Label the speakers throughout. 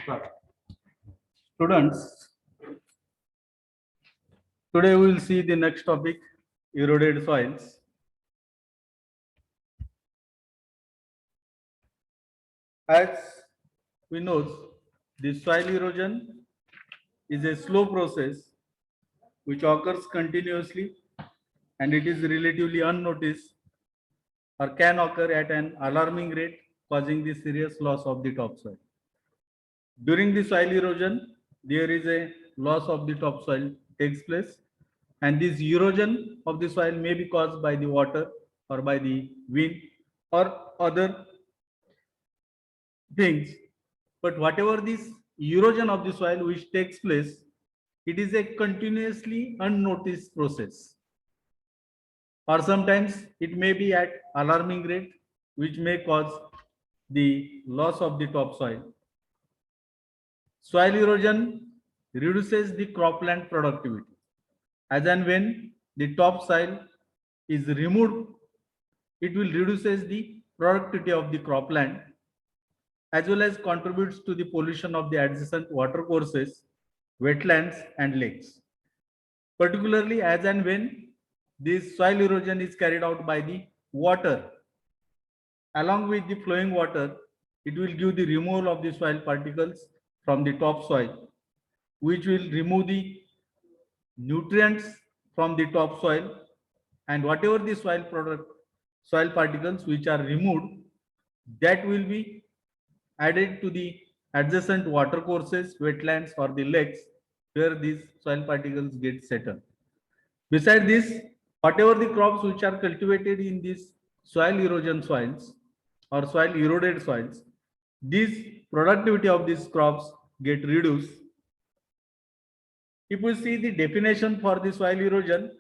Speaker 1: Start. Students, today we will see the next topic, eroded soils. As we know, the soil erosion is a slow process which occurs continuously and it is relatively unnoticed or can occur at an alarming rate, causing the serious loss of the topsoil. During the soil erosion, there is a loss of the topsoil takes place, and this erosion of the soil may be caused by the water or by the wind or other things. But whatever this erosion of the soil which takes place, it is a continuously unnoticed process. Or sometimes it may be at alarming rate, which may cause the loss of the topsoil. Soil erosion reduces the cropland productivity. As and when the topsoil is removed, it will reduces the productivity of the cropland as well as contributes to the pollution of the adjacent water courses, wetlands and lakes. Particularly as and when this soil erosion is carried out by the water, along with the flowing water, it will give the removal of the soil particles from the topsoil, which will remove the nutrients from the topsoil, and whatever the soil particles which are removed, that will be added to the adjacent water courses, wetlands or the lakes where these soil particles get settled. Besides this, whatever the crops which are cultivated in these soil erosion soils or soil eroded soils, this productivity of these crops get reduced. If we see the definition for the soil erosion,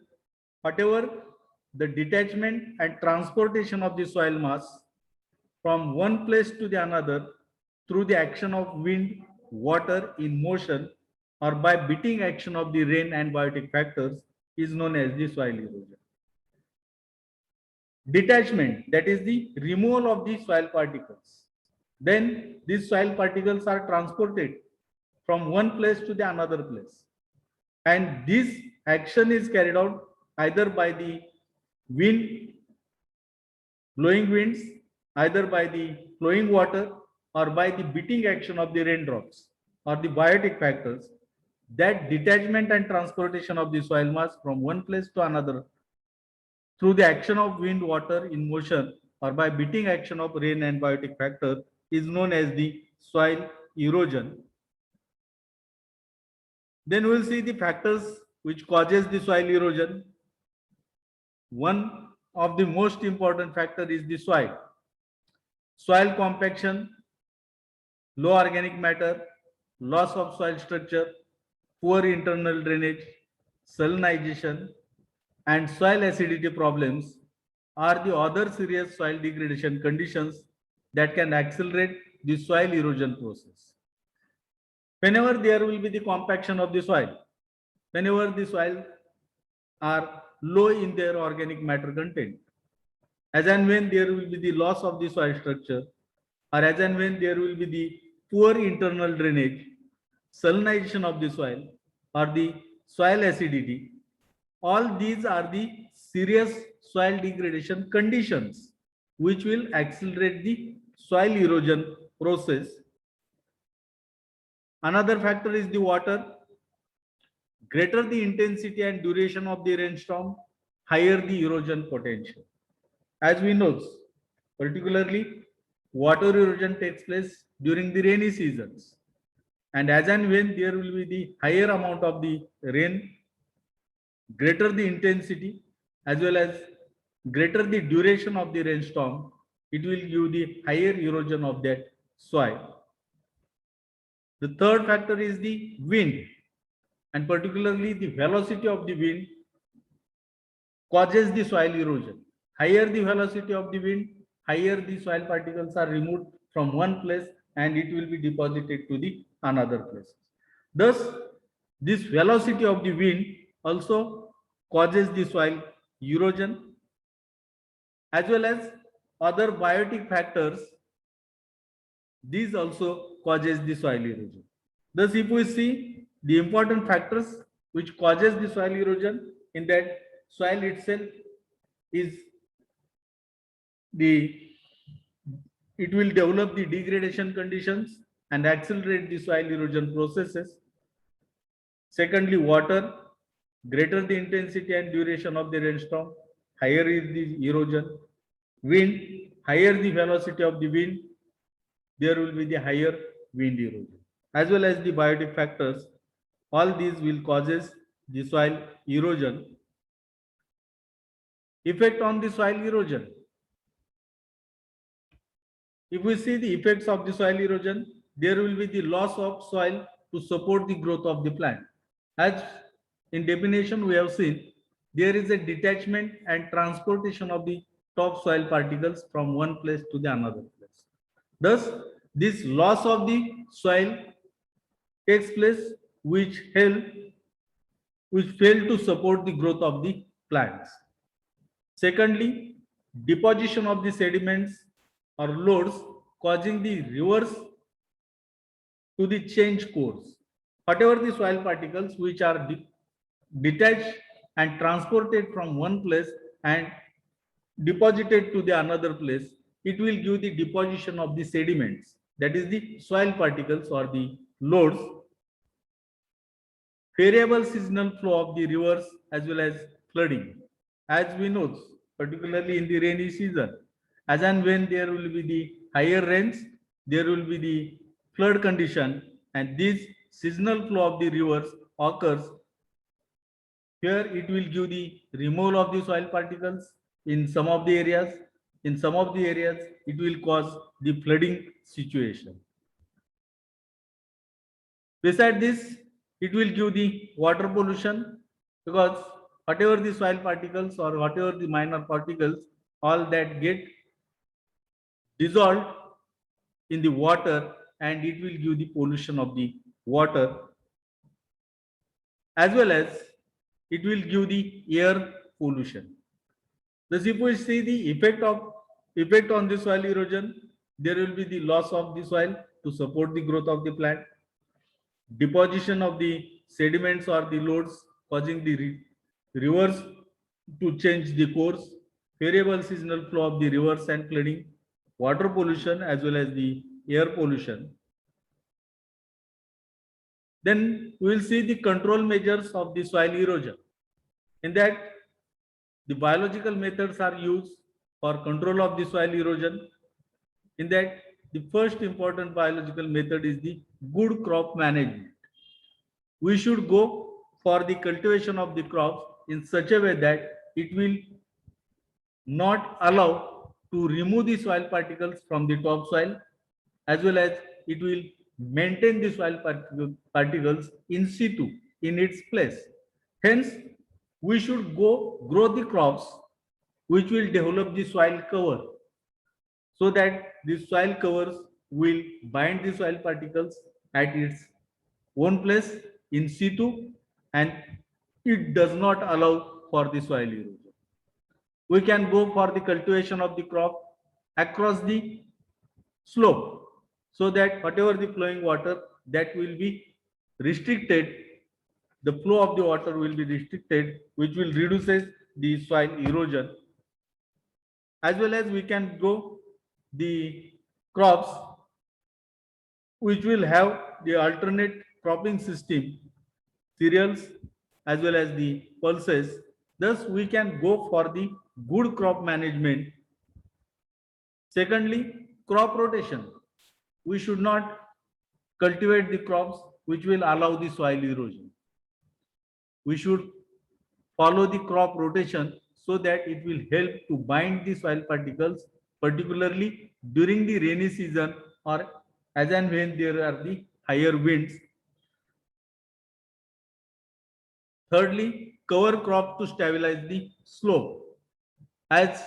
Speaker 1: whatever the detachment and transportation of the soil mass from one place to the another through the action of wind, water in motion, or by beating action of the rain and biotic factors is known as the soil erosion. Detachment, that is the removal of the soil particles. Then these soil particles are transported from one place to the another place. And this action is carried out either by the wind, blowing winds, either by the flowing water or by the beating action of the raindrops or the biotic factors. That detachment and transportation of the soil mass from one place to another through the action of wind, water in motion or by beating action of rain and biotic factor is known as the soil erosion. Then we will see the factors which causes the soil erosion. One of the most important factor is the soil. Soil compaction, low organic matter, loss of soil structure, poor internal drainage, salinization, and soil acidity problems are the other serious soil degradation conditions that can accelerate the soil erosion process. Whenever there will be the compaction of the soil, whenever the soil are low in their organic matter content, as and when there will be the loss of the soil structure, or as and when there will be the poor internal drainage, salinization of the soil, or the soil acidity, all these are the serious soil degradation conditions which will accelerate the soil erosion process. Another factor is the water. Greater the intensity and duration of the rainstorm, higher the erosion potential. As we know, particularly water erosion takes place during the rainy seasons. And as and when there will be the higher amount of the rain, greater the intensity as well as greater the duration of the rainstorm, it will give the higher erosion of that soil. The third factor is the wind, and particularly the velocity of the wind causes the soil erosion. Higher the velocity of the wind, higher the soil particles are removed from one place and it will be deposited to the another place. Thus, this velocity of the wind also causes the soil erosion, as well as other biotic factors. These also causes the soil erosion. Thus, if we see the important factors which causes the soil erosion, in that soil itself is the it will develop the degradation conditions and accelerate the soil erosion processes. Secondly, water, greater the intensity and duration of the rainstorm, higher is the erosion. Wind, higher the velocity of the wind, there will be the higher wind erosion. As well as the biotic factors, all these will causes the soil erosion. Effect on the soil erosion. If we see the effects of the soil erosion, there will be the loss of soil to support the growth of the plant. As in definition we have seen, there is a detachment and transportation of the topsoil particles from one place to the another place. Thus, this loss of the soil takes place which fail to support the growth of the plants. Secondly, deposition of the sediments or loads causing the rivers to the change course. Whatever the soil particles which are detached and transported from one place and deposited to the another place, it will give the deposition of the sediments, that is the soil particles or the loads. Variable seasonal flow of the rivers as well as flooding. As we know, particularly in the rainy season, as and when there will be the higher rains, there will be the flood condition, and this seasonal flow of the rivers occurs. Here it will give the removal of the soil particles in some of the areas. In some of the areas, it will cause the flooding situation. Beside this, it will give the water pollution, because whatever the soil particles or whatever the minor particles, all that get dissolved in the water, and it will give the pollution of the water, as well as it will give the air pollution. Thus, if we see the effect on the soil erosion, there will be the loss of the soil to support the growth of the plant, deposition of the sediments or the loads causing the rivers to change the course, variable seasonal flow of the rivers and flooding, water pollution as well as the air pollution. Then we will see the control measures of the soil erosion. In that, the biological methods are used for control of the soil erosion. In that, the first important biological method is the good crop management. We should go for the cultivation of the crops in such a way that it will not allow to remove the soil particles from the topsoil, as well as it will maintain the soil particles in situ in its place. Hence, we should grow the crops which will develop the soil cover, so that the soil covers will bind the soil particles at its own place in situ, and it does not allow for the soil erosion. We can go for the cultivation of the crop across the slope, so that whatever the flowing water, that will be restricted, the flow of the water will be restricted, which will reduces the soil erosion. As well as we can grow the crops which will have the alternate cropping system, cereals as well as the pulses. Thus, we can go for the good crop management. Secondly, crop rotation. We should not cultivate the crops which will allow the soil erosion. We should follow the crop rotation, so that it will help to bind the soil particles, particularly during the rainy season or as and when there are the higher winds. Thirdly, cover crop to stabilize the slope. As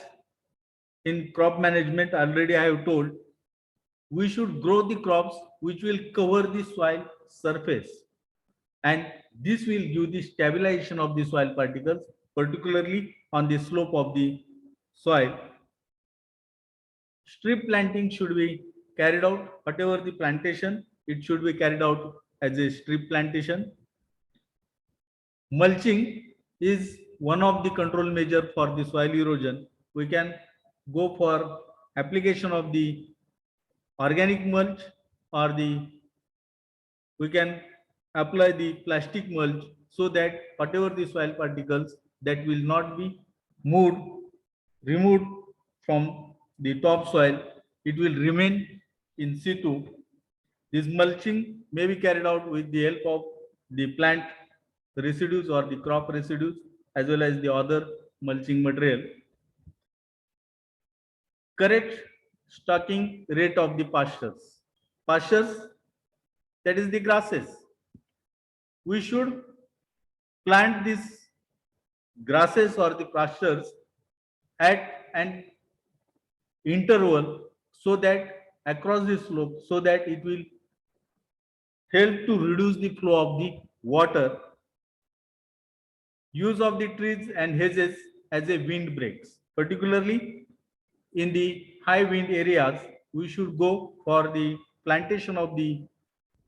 Speaker 1: in crop management, already I have told, we should grow the crops which will cover the soil surface, and this will give the stabilization of the soil particles, particularly on the slope of the soil. Strip planting should be carried out. Whatever the plantation it should be carried out as a strip plantation. Mulching is one of the control measure for the soil erosion. We can go for application of the organic mulch, or we can apply the plastic mulch, so that whatever the soil particles that will not be moved, removed from the topsoil, it will remain in situ. This mulching may be carried out with the help of the plant residues or the crop residues, as well as the other mulching material. Correct stocking rate of the pastures. Pastures, that is the grasses. We should plant these grasses or the pastures at an interval, so that across the slope, so that it will help to reduce the flow of the water. Use of the trees and hedges as a wind breaks, particularly in the high wind areas, we should go for the plantation of the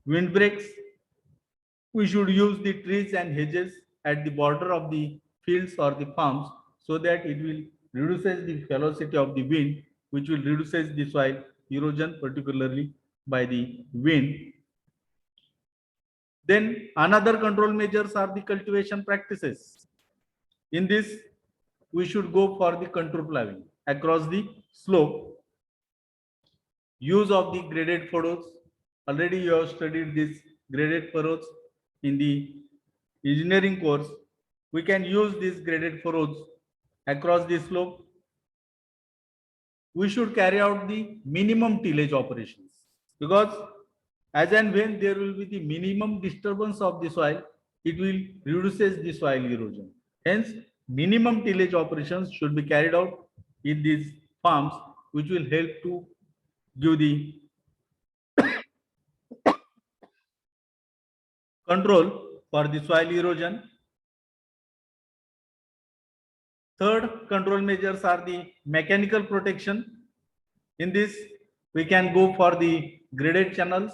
Speaker 1: windbreaks. We should use the trees and hedges at the border of the fields or the farms, so that it will reduces the velocity of the wind, which will reduces the soil erosion, particularly by the wind. Then another control measures are the cultivation practices. In this, we should go for the contour ploughing across the slope. Use of the graded furrows. Already you have studied this graded furrows in the engineering course. We can use these graded furrows across the slope. We should carry out the minimum tillage operations, because as and when there will be the minimum disturbance of the soil, it will reduces the soil erosion. Hence, minimum tillage operations should be carried out in these farms, which will help to give the control for the soil erosion. Third control measures are the mechanical protection. In this, we can go for the graded channels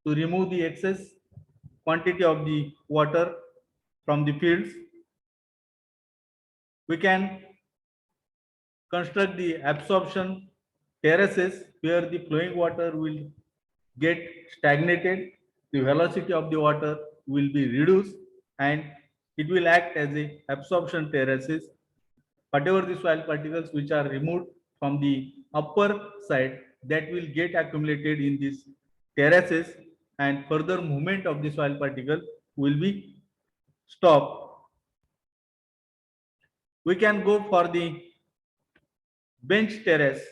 Speaker 1: to remove the excess quantity of the water from the fields. We can construct the absorption terraces, where the flowing water will get stagnated, the velocity of the water will be reduced, and it will act as a absorption terraces. Whatever the soil particles which are removed from the upper side, that will get accumulated in these terraces, and further movement of the soil particle will be stopped. We can go for the bench terrace.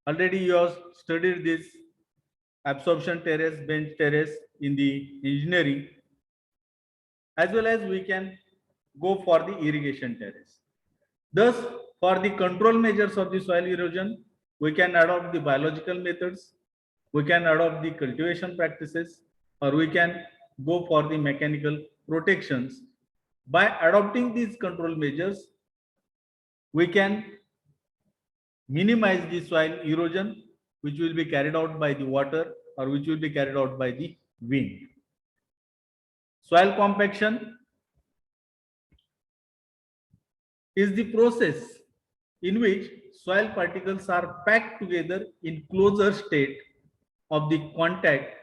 Speaker 1: Already you have studied this absorption terrace, bench terrace in the engineering, as well as we can go for the irrigation terrace. Thus, for the control measures of the soil erosion, we can adopt the biological methods, we can adopt the cultivation practices, or we can go for the mechanical protections. By adopting these control measures, we can minimize the soil erosion, which will be carried out by the water, or which will be carried out by the wind. Soil compaction is the process in which soil particles are packed together in closer state of the contact,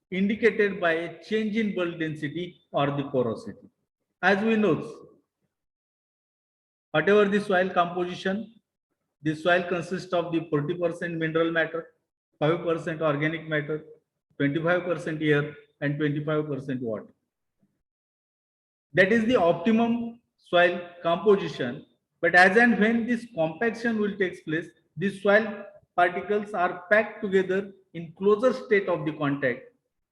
Speaker 1: indicated by a change in bulk density or the porosity. As we know, whatever the soil composition, the soil consists of the 40% mineral matter, 5% organic matter, 25% air, and 25% water. That is the optimum soil composition. But as and when this compaction will take place, these soil particles are packed together in closer state of the contact,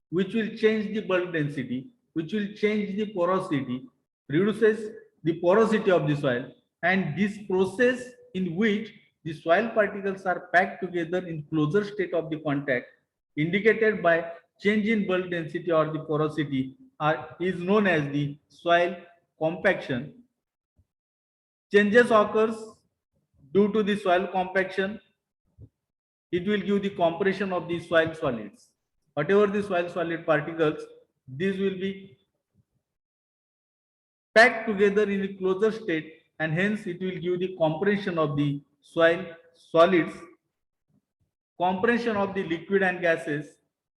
Speaker 1: which will change the bulk density, which will change the porosity, reduces the porosity of the soil. And this process in which the soil particles are packed together in closer state of the contact, indicated by change in bulk density or the porosity, is known as the soil compaction. Changes occurs due to the soil compaction. It will give the compression of the soil solids. whatever the soil solid particles, these will be packed together in a closer state, and hence it will give the compression of the soil solids, compression of the liquid and gases.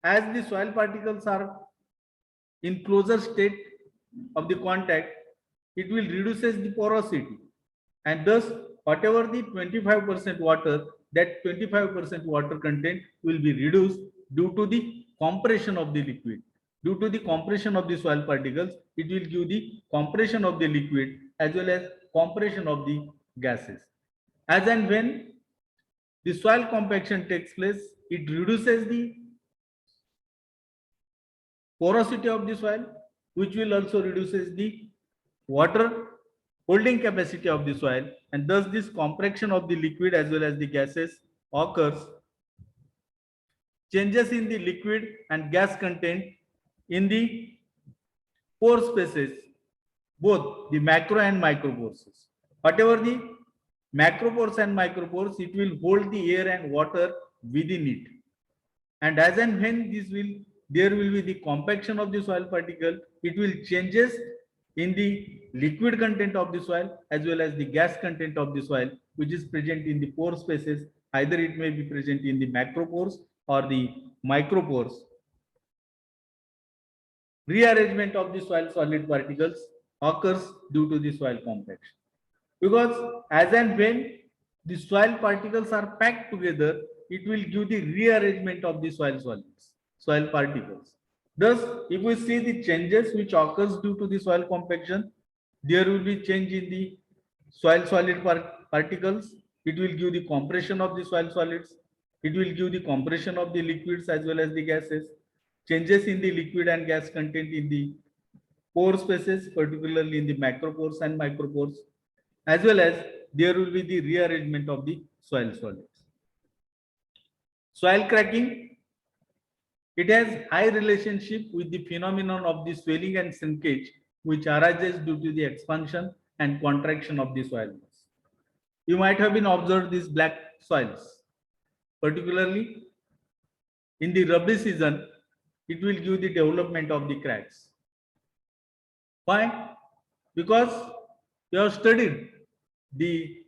Speaker 1: As the soil particles are in closer state of the contact, it will reduces the porosity, and thus whatever the 25% water, that 25% water content will be reduced due to the compression of the liquid. Due to the compression of the soil particles, it will give the compression of the liquid as well as compression of the gases. As and when the soil compaction takes place, it reduces the porosity of the soil, which will also reduces the water holding capacity of the soil, and thus this compression of the liquid as well as the gases occurs. Changes in the liquid and gas content in the pore spaces, both the macro and micropores. Whatever the macropores and micropores, it will hold the air and water within it. And as and when there will be the compaction of the soil particle, it will changes in the liquid content of the soil as well as the gas content of the soil, which is present in the pore spaces. Either it may be present in the macropores or the micropores. Rearrangement of the soil solid particles occurs due to the soil compaction, because as and when the soil particles are packed together, it will give the rearrangement of the soil solids, soil particles. Thus, if we see the changes which occurs due to the soil compaction, there will be change in the soil solid particles. It will give the compression of the soil solids. It will give the compression of the liquids as well as the gases. Changes in the liquid and gas content in the pore spaces, particularly in the macropores and micropores, as well as there will be the rearrangement of the soil solids. Soil cracking, it has high relationship with the phenomenon of the swelling and shrinkage, which arises due to the expansion and contraction of the soil mass. You might have been observed these black soils, particularly in the Rabi season, it will give the development of the cracks. Why? Because you have studied the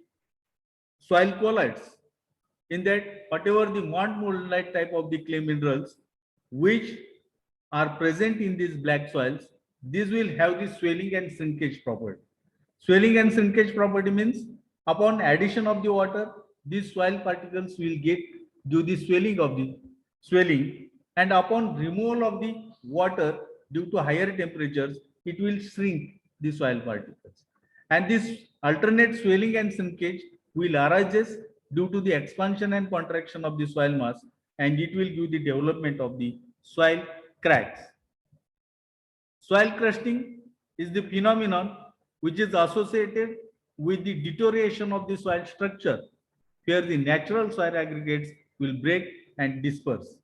Speaker 1: soil colloids, in that whatever the montmorillonite type of the clay minerals which are present in these black soils, these will have the swelling and shrinkage property. Swelling and shrinkage property means upon addition of the water, these soil particles will give the swelling, and upon removal of the water due to higher temperatures, it will shrink the soil particles. And this alternate swelling and shrinkage will arise due to the expansion and contraction of the soil mass, and it will give the development of the soil cracks. Soil crusting is the phenomenon which is associated with the deterioration of the soil structure, where the natural soil aggregates will break and disperse.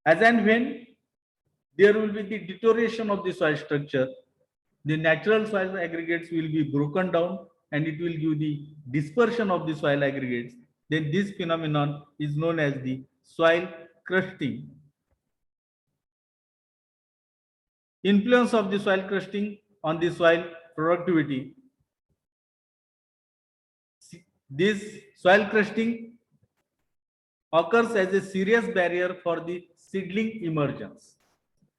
Speaker 1: As and when there will be the deterioration of the soil structure, the natural soil aggregates will be broken down and it will give the dispersion of the soil aggregates. Then this phenomenon is known as the soil crusting. Influence of the soil crusting on the soil productivity. This soil crusting occurs as a serious barrier for the seedling emergence.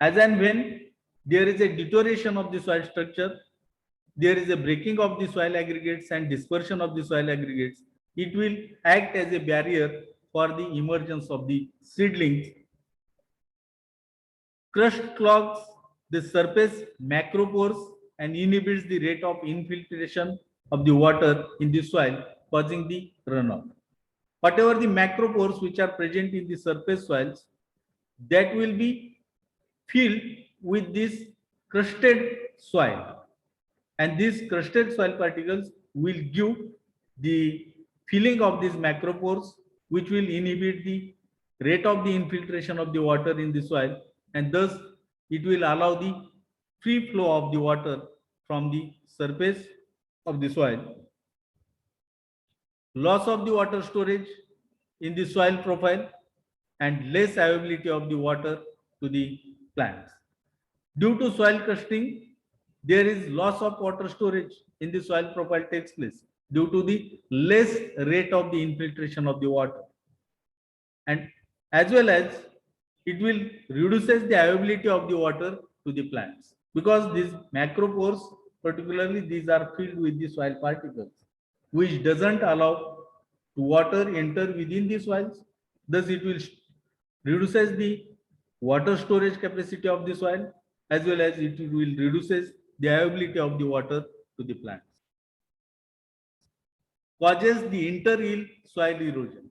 Speaker 1: As and when there is a deterioration of the soil structure, there is a breaking of the soil aggregates and dispersion of the soil aggregates, it will act as a barrier for the emergence of the seedlings. Crust clogs the surface macropores and inhibits the rate of infiltration of the water in the soil, causing the runoff. Whatever the macropores which are present in the surface soils, that will be filled with this crusted soil, and these crusted soil particles will give the filling of these macropores, which will inhibit the rate of the infiltration of the water in the soil, and thus it will allow the free flow of the water from the surface of the soil. Loss of the water storage in the soil profile. and less availability of the water to the plants. Due to soil crusting, there is loss of water storage in the soil profile takes place due to the less rate of the infiltration of the water, and as well as it will reduces the availability of the water to the plants because these macropores, particularly these are filled with the soil particles, which doesn't allow to water enter within the soils. Thus it will reduces the water storage capacity of the soil, as well as it will reduces the availability of the water to the plants. Causes the inter-yield soil erosion.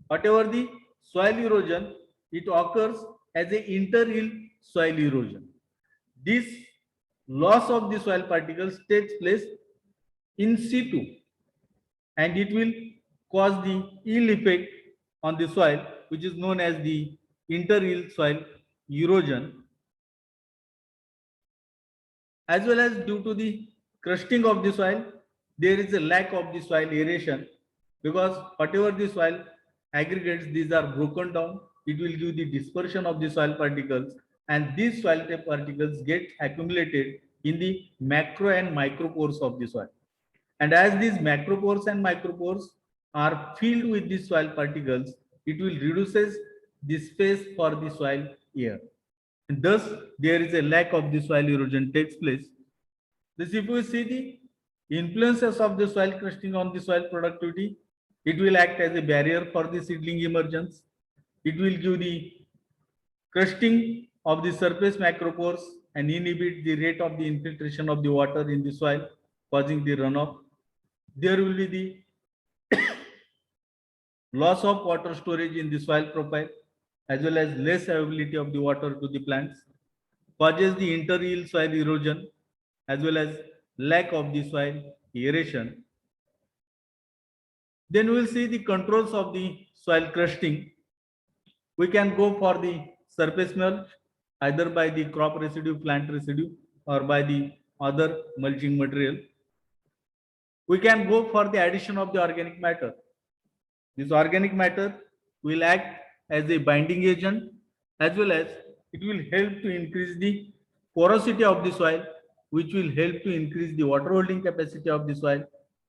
Speaker 1: Whatever the soil erosion, it occurs as a inter-yield soil erosion. This loss of the soil particles takes place in situ, and it will cause the yield effect on the soil, which is known as the inter-yield soil erosion, as well as due to the crusting of the soil, there is a lack of the soil aeration because whatever the soil aggregates, these are broken down. It will give the dispersion of the soil particles, and these soil particles get accumulated in the macro and micropores of the soil. And as these macropores and micropores are filled with the soil particles, it will reduces the space for the soil air. And thus, there is a lack of the soil erosion takes place. This, if we see the influences of the soil crusting on the soil productivity, it will act as a barrier for the seedling emergence. It will give the crusting of the surface macropores and inhibit the rate of the infiltration of the water in the soil, causing the runoff. There will be the loss of water storage in the soil profile, as well as less availability of the water to the plants, causes the inter-yield soil erosion, as well as lack of the soil aeration. Then we will see the controls of the soil crusting. We can go for the surface mulch, either by the crop residue, plant residue, or by the other mulching material. We can go for the addition of the organic matter. This organic matter will act as a binding agent, as well as it will help to increase the porosity of the soil, which will help to increase the water holding capacity of the soil.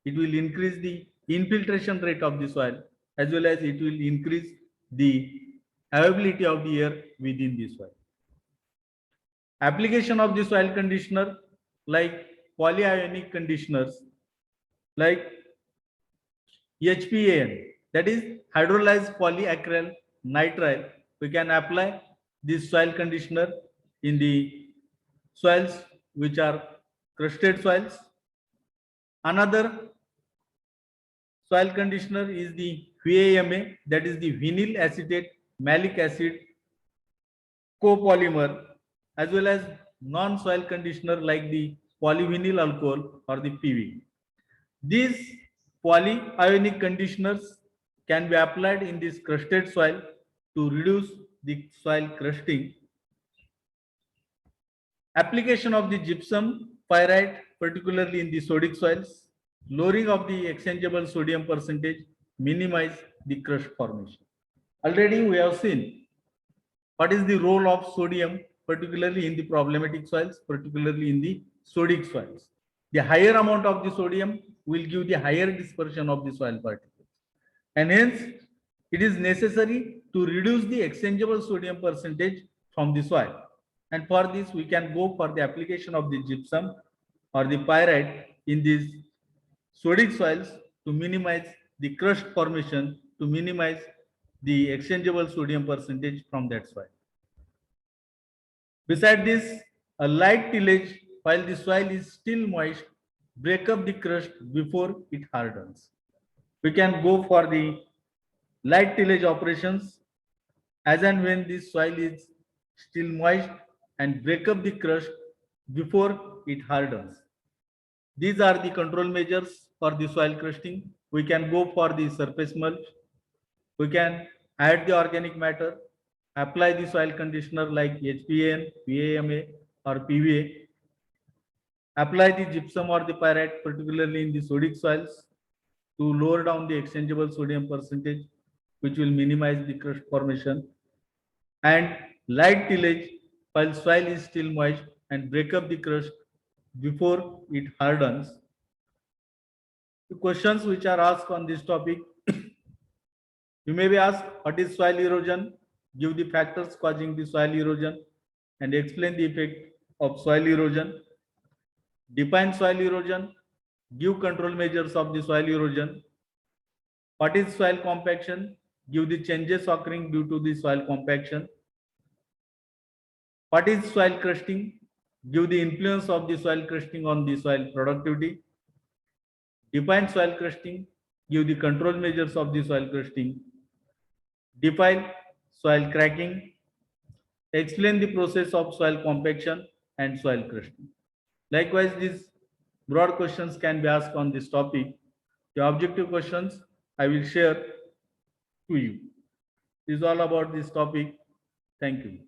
Speaker 1: It will increase the infiltration rate of the soil, as well as it will increase the availability of the air within the soil. Application of the soil conditioner like polyionic conditioners like HPAN, that is hydrolyzed polyacryl nitrile. We can apply this soil conditioner in the soils which are crusted soils. Another soil conditioner is the VAMA, that is the vinyl acetate malic acid copolymer, as well as non-soil conditioner like the polyvinyl alcohol or the PV. These polyionic conditioners can be applied in this crusted soil to reduce the soil crusting. Application of the gypsum pyrite, particularly in the sodic soils, lowering of the exchangeable sodium percentage, minimize the crust formation. Already we have seen what is the role of sodium, particularly in the problematic soils, particularly in the sodic soils. The higher amount of the sodium will give the higher dispersion of the soil particles, and hence it is necessary to reduce the exchangeable sodium percentage from the soil. And for this, we can go for the application of the gypsum or the pyrite in these sodic soils to minimize the crust formation, to minimize the exchangeable sodium percentage from that soil. Beside this, a light tillage while the soil is still moist, break up the crust before it hardens. We can go for the light tillage operations as and when the soil is still moist and break up the crust before it hardens. These are the control measures for the soil crusting. We can go for the surface mulch. We can add the organic matter, apply the soil conditioner like HPAN, VAMA or PVA, apply the gypsum or the pyrite, particularly in the sodic soils, to lower down the exchangeable sodium percentage. which will minimize the crust formation, and light tillage while soil is still moist and break up the crust before it hardens. The questions which are asked on this topic, you may be asked, what is soil erosion? Give the factors causing the soil erosion and explain the effect of soil erosion. Define soil erosion. Give control measures of the soil erosion. What is soil compaction? Give the changes occurring due to the soil compaction. What is soil crusting? Give the influence of the soil crusting on the soil productivity. Define soil crusting. Give the control measures of the soil crusting. Define soil cracking. Explain the process of soil compaction and soil crusting. Likewise, these broad questions can be asked on this topic. The objective questions I will share to you. This is all about this topic. Thank you.